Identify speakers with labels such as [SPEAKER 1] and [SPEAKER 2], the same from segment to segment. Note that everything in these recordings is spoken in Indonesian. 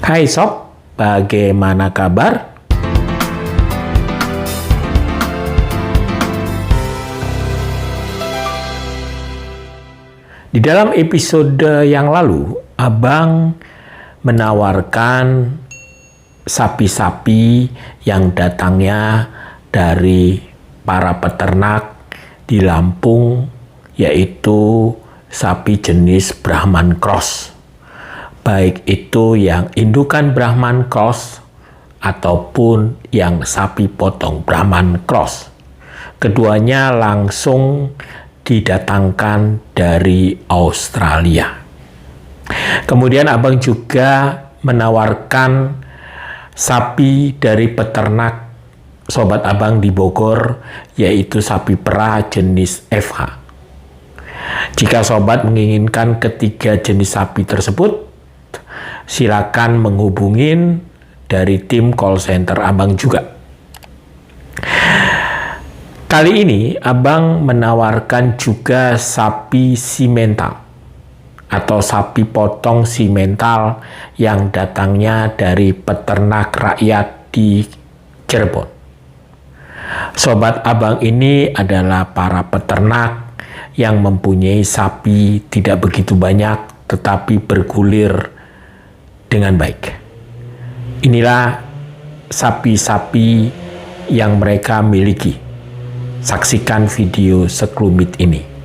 [SPEAKER 1] Hai Sob, bagaimana kabar? Di dalam episode yang lalu, Abang menawarkan sapi-sapi yang datangnya dari para peternak di Lampung, yaitu sapi jenis Brahman Cross. Baik itu yang indukan Brahman Cross ataupun yang sapi potong Brahman Cross. Keduanya langsung didatangkan dari Australia. Kemudian Abang juga menawarkan sapi dari peternak sobat Abang di Bogor, yaitu sapi perah jenis FH. Jika sobat menginginkan ketiga jenis sapi tersebut, silakan menghubungin dari tim call center Abang juga. Kali ini Abang menawarkan juga sapi simental atau sapi potong simental yang datangnya dari peternak rakyat di Cirebon. Sobat Abang ini adalah para peternak yang mempunyai sapi tidak begitu banyak tetapi bergulir dengan baik. Inilah sapi-sapi yang mereka miliki. Saksikan video sekelumit ini.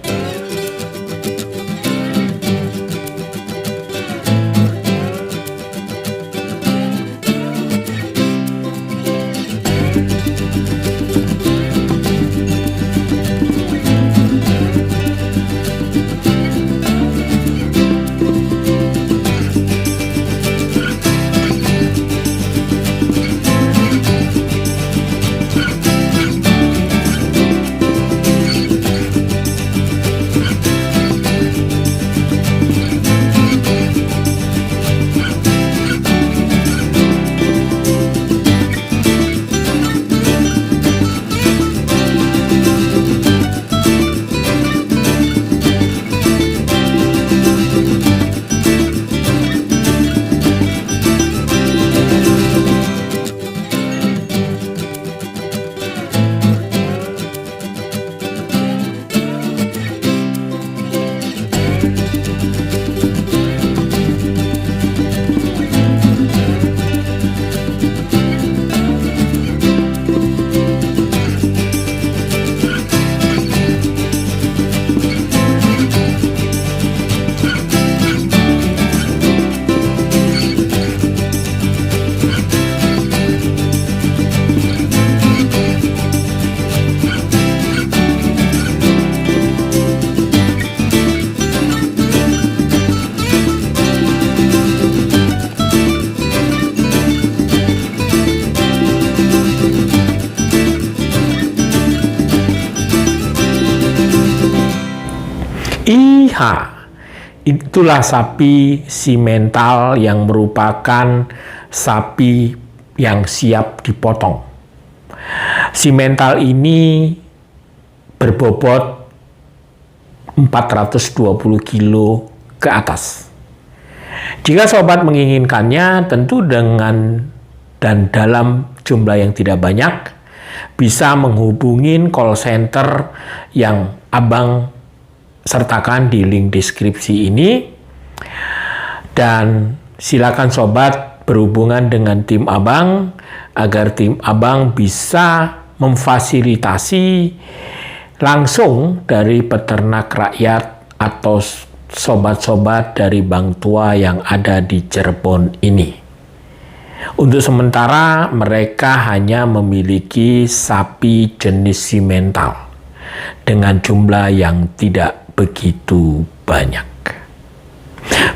[SPEAKER 1] Itulah sapi simental yang merupakan sapi yang siap dipotong. Simental ini berbobot 420 kilo ke atas. Jika sobat menginginkannya, tentu dengan dan dalam jumlah yang tidak banyak, bisa menghubungin call center yang Abang sertakan di link deskripsi ini, dan silakan sobat berhubungan dengan tim Abang agar tim Abang bisa memfasilitasi langsung dari peternak rakyat atau sobat-sobat dari Bang Tua yang ada di Cirebon ini. Untuk sementara mereka hanya memiliki sapi jenis simental dengan jumlah yang tidak begitu banyak.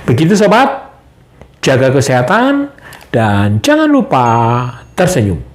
[SPEAKER 1] Begitu sobat, jaga kesehatan dan jangan lupa tersenyum.